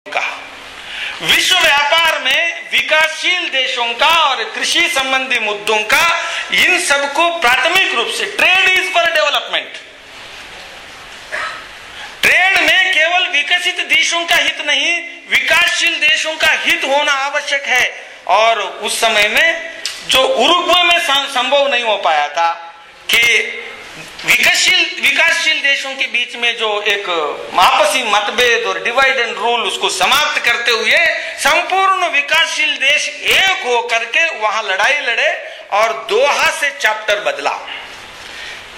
कहा विश्व व्यापार में विकासशील देशों का और कृषि संबंधी मुद्दों का इन सबको प्राथमिक रूप से trade is for development. Trade में केवल विकसित देशों का हित नहीं, विकासशील देशों का हित होना आवश्यक है। और उस समय में जो उरुग्वे में संभव नहीं हो पाया था कि विकासशील देशों के बीच में जो एक आपसी मतभेद और डिवाइड एंड रूल उसको समाप्त करते हुए संपूर्ण विकासशील देश एक हो करके वहां लड़ाई लड़े और दोहा से चैप्टर बदला।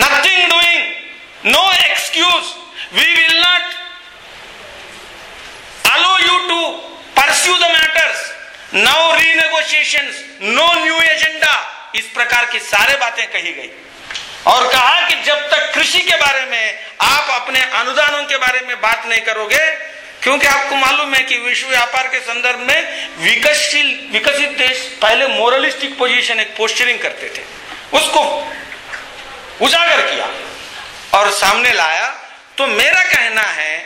Nothing doing, no excuse, we will not allow you to pursue the matters, no renegotiations, no new agenda, इस प्रकार की सारे बातें कही गई। और कहा कि जब तक कृषि के बारे में आप अपने अनुदानों के बारे में बात नहीं करोगे, क्योंकि आपको मालूम है कि विश्व व्यापार के संदर्भ में विकसित देश पहले मोरलिस्टिक पोजीशन, एक पोस्चरिंग करते थे, उसको उजागर किया और सामने लाया। तो मेरा कहना है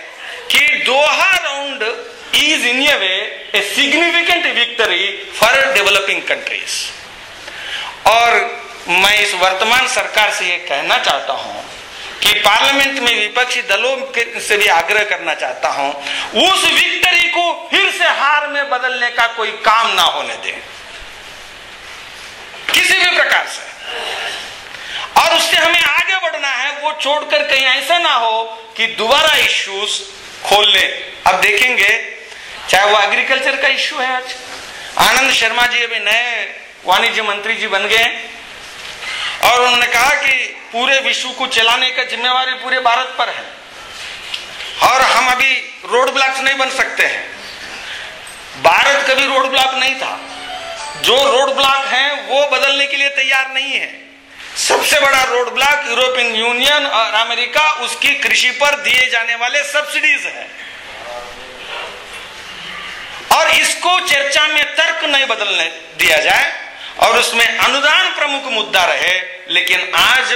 कि Doha round is in a way a significant victory for developing countries. और मैं इस वर्तमान सरकार से ये कहना चाहता हूं कि पार्लियामेंट में विपक्षी दलों से भी आग्रह करना चाहता हूं, उस विक्ट्री को फिर से हार में बदलने का कोई काम ना होने दें किसी भी प्रकार से। और उससे हमें आगे बढ़ना है, वो छोड़कर कहीं ऐसा ना हो कि दोबारा इश्यूज खोल ले। अब देखेंगे, चाहे वो एग्रीकल्चर का इश्यू है, आज आनंद शर्मा जी अभी नए वाणिज्य मंत्री जी बन गए और उन्होंने कहा कि पूरे विश्व को चलाने का जिम्मेवारी पूरे भारत पर है और हम अभी रोड ब्लॉक्स नहीं बन सकते हैं। भारत कभी रोड ब्लॉक नहीं था, जो रोड ब्लॉक हैं वो बदलने के लिए तैयार नहीं है। सबसे बड़ा रोड ब्लॉक यूरोपियन यूनियन और अमेरिका, उसकी कृषि पर दिए जाने वाले सब्सिडीज है और इसको चर्चा में तर्क नहीं बदलने दिया जाए और उसमें अनुदान प्रमुख मुद्दा रहे। लेकिन आज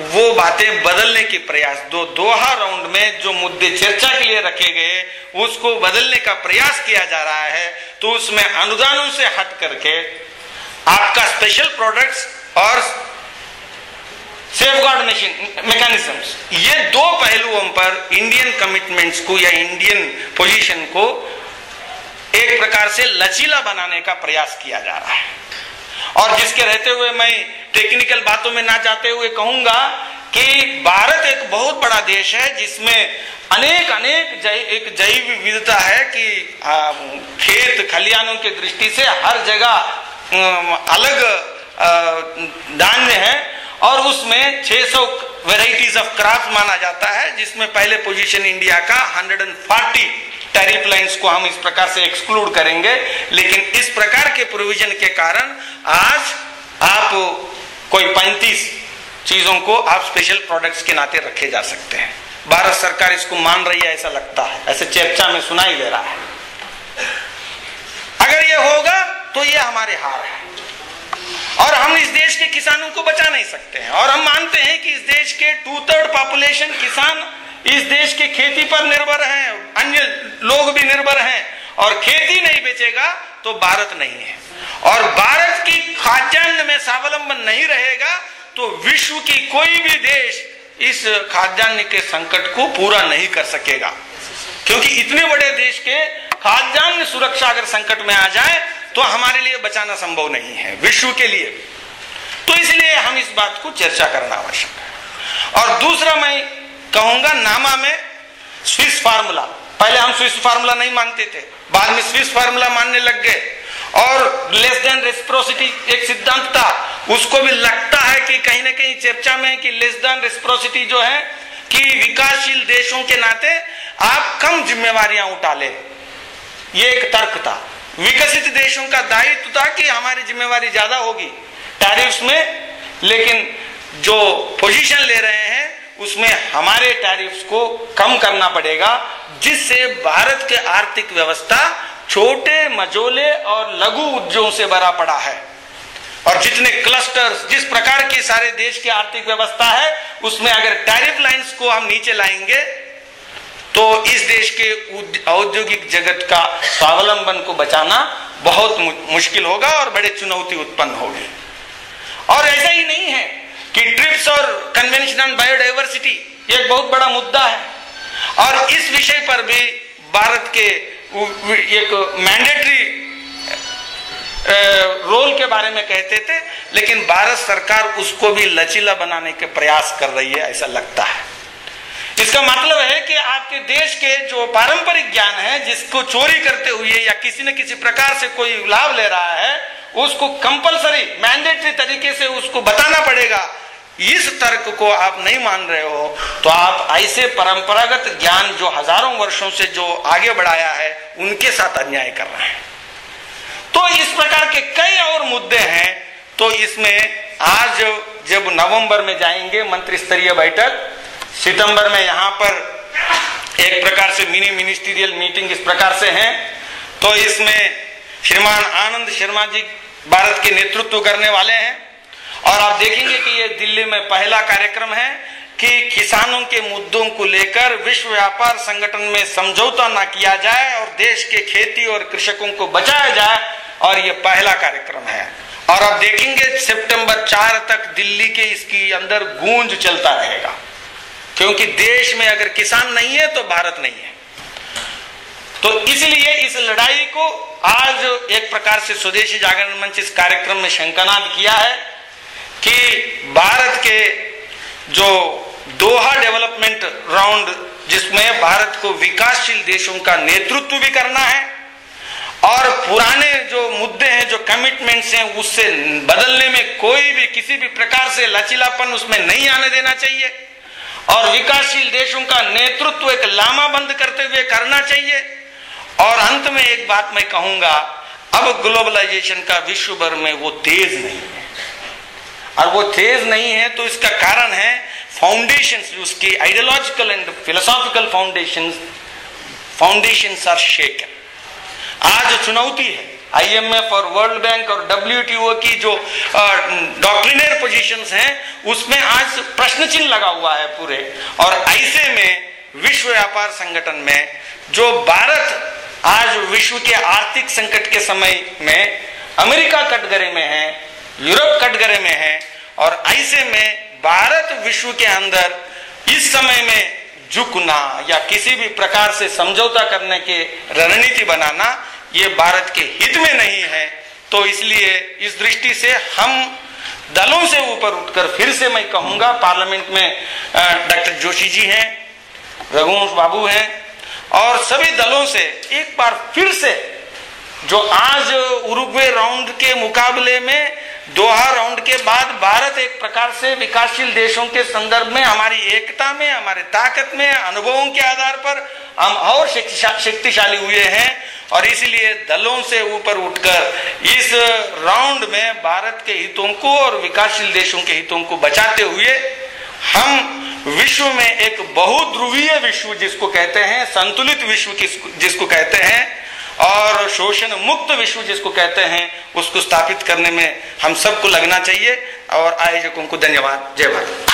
वो बातें बदलने के प्रयास, दोहा राउंड में जो मुद्दे चर्चा के लिए रखे गए उसको बदलने का प्रयास किया जा रहा है। तो उसमें अनुदानों से हट करके आपका स्पेशल प्रोडक्ट्स और सेफगार्ड मैकेनिज्म्स, ये दो पहलुओं पर इंडियन कमिटमेंट्स को या इंडियन पोजीशन को एक प्रकार से लचीला बनाने का प्रयास किया जा रहा है। और जिसके रहते हुए मैं टेक्निकल बातों में ना जाते हुए कहूंगा कि भारत एक बहुत बड़ा देश है जिसमें अनेक एक जैव विविधता है कि खेत खलिहानों की दृष्टि से हर जगह अलग धान्य है और उसमें 600 वेराइटीज ऑफ क्रॉप माना जाता है, जिसमें पहले पोजीशन इंडिया का 140 टैरिफ लाइंस को हम इस प्रकार से एक्सक्लूड करेंगे। लेकिन इस प्रकार के प्रोविजन के कारण आज आप कोई 35 चीजों को आप स्पेशल प्रोडक्ट्स के नाते रखे जा सकते हैं। भारत सरकार इसको मान रही है ऐसा लगता है, ऐसे चर्चा में सुनाई दे रहा है। अगर ये होगा तो ये हमारे हार है और हम इस देश के किसानों को बचा नहीं सकते हैं। और हम मानते हैं कि इस देश के 2/3 पॉपुलेशन किसान इस देश की खेती पर निर्भर हैं, अन्य लोग भी निर्भर हैं और खेती नहीं बेचेगा तो भारत नहीं है। और भारत की खाद्यान्न में स्वावलंबन नहीं रहेगा तो विश्व की कोई भी देश इस खाद्यान्न के संकट को पूरा नहीं कर सकेगा, क्योंकि इतने बड़े देश के खाद्यान्न सुरक्षा अगर संकट में आ जाए तो हमारे लिए बचाना संभव नहीं है, विश्व के लिए। तो इसलिए हम इस बात को चर्चा करना आवश्यक है। और दूसरा मैं कहूंगा, नामा में स्विस फार्मूला, पहले हम स्विस फार्मूला नहीं मानते थे, बाद में स्विस फार्मूला मानने लग गए। और लेस देन रेसिप्रोसिटी एक सिद्धांत था, उसको भी लगता है कि कहीं ना कहीं चर्चा में कि लेस देन रेसिप्रोसिटी जो है कि विकासशील देशों के नाते आप कम जिम्मेवारियां उठा ले, ये एक तर्क था। विकसित देशों का दायित्व था कि हमारी जिम्मेवारी ज्यादा होगी टैरिफ्स में, लेकिन जो पोजीशन ले रहे हैं उसमें हमारे टैरिफ्स को कम करना पड़ेगा, जिससे भारत के आर्थिक व्यवस्था छोटे मझोले और लघु उद्योगों से भरा पड़ा है। और जितने क्लस्टर्स, जिस प्रकार की सारे देश की आर्थिक व्यवस्था है, उसमें अगर टैरिफ लाइंस को हम नीचे लाएंगे तो इस देश के औद्योगिक जगत का स्वावलंबन को बचाना बहुत मुश्किल होगा और बड़े चुनौती उत्पन्न होगी। और ऐसा ही नहीं है कि ट्रिप्स और कन्वेंशन ऑन बायोडाइवर्सिटी एक बहुत बड़ा मुद्दा है, और इस विषय पर भी भारत के एक मैंडेटरी रोल के बारे में कहते थे, लेकिन भारत सरकार उसको भी लचीला बनाने के प्रयास कर रही है, ऐसा लगता है। इसका मतलब है कि आपके देश के जो पारंपरिक ज्ञान है, जिसको चोरी करते हुए या किसी न किसी प्रकार से कोई लाभ ले रहा है, उसको कंपलसरी मैंडेटरी तरीके से उसको बताना पड़ेगा। इस तर्क को आप नहीं मान रहे हो तो आप ऐसे परंपरागत ज्ञान जो हजारों वर्षों से जो आगे बढ़ाया है उनके साथ अन्याय कर रहे हैं। तो इस प्रकार के कई और मुद्दे हैं। तो इसमें आज जब नवंबर में जाएंगे मंत्री स्तरीय बैठक, सितंबर में यहाँ पर एक प्रकार से मिनी मिनिस्ट्रियल मीटिंग इस प्रकार से है, तो इसमें श्रीमान आनंद शर्मा जी भारत के नेतृत्व करने वाले हैं। और आप देखेंगे कि ये दिल्ली में पहला कार्यक्रम है कि किसानों के मुद्दों को लेकर विश्व व्यापार संगठन में समझौता ना किया जाए और देश के खेती और कृषकों को बचाया जाए, और ये पहला कार्यक्रम है। और आप देखेंगे सितंबर 4 तक दिल्ली के इसकी अंदर गूंज चलता रहेगा, क्योंकि देश में अगर किसान नहीं है तो भारत नहीं है। तो इसलिए इस लड़ाई को आज एक प्रकार से स्वदेशी जागरण मंच इस कार्यक्रम में शंकानाद किया है कि भारत के जो दोहा डेवलपमेंट राउंड, जिसमें भारत को विकासशील देशों का नेतृत्व भी करना है और पुराने जो मुद्दे हैं, जो कमिटमेंट्स हैं, उससे बदलने में कोई भी किसी भी प्रकार से लचीलापन उसमें नहीं आने देना चाहिए, और विकासशील देशों का नेतृत्व एक लामाबंद करते हुए करना चाहिए। और अंत में एक बात मैं कहूंगा, अब ग्लोबलाइजेशन का विश्व भर में वो तेज नहीं है, और वो तेज नहीं है तो इसका कारण है फाउंडेशंस, उसकी ideological and philosophical foundations are shaken. आज चुनौती है IMF और वर्ल्ड बैंक और WTO की जो डॉक्ट्रिनर पोजीशंस हैं, उसमें आज प्रश्न चिन्ह लगा हुआ है पूरे। और ऐसे में विश्व व्यापार संगठन में जो भारत आज विश्व के आर्थिक संकट के समय में अमेरिका कटघरे में है, यूरोप कटघरे में है, और ऐसे में भारत विश्व के अंदर इस समय में झुकना या किसी भी प्रकार से समझौता करने के रणनीति बनाना ये भारत के हित में नहीं है। तो इसलिए इस दृष्टि से हम दलों से ऊपर उठकर, फिर से मैं कहूंगा, पार्लियामेंट में डॉक्टर जोशी जी हैं, रघुवंश बाबू हैं, और सभी दलों से एक बार फिर से जो आज उरुग्वे राउंड के मुकाबले में दोहा राउंड के बाद भारत एक प्रकार से विकासशील देशों के संदर्भ में हमारी एकता में, हमारे ताकत में, अनुभवों के आधार पर हम और शक्तिशाली हुए हैं। और इसलिए दलों से ऊपर उठकर इस राउंड में भारत के हितों को और विकासशील देशों के हितों को बचाते हुए हम विश्व में एक बहुध्रुवीय विश्व जिसको कहते हैं, संतुलित विश्व जिसको कहते हैं, और शोषण मुक्त विश्व जिसको कहते हैं, उसको स्थापित करने में हम सबको लगना चाहिए। और आयोजकों को धन्यवाद। जय भारत।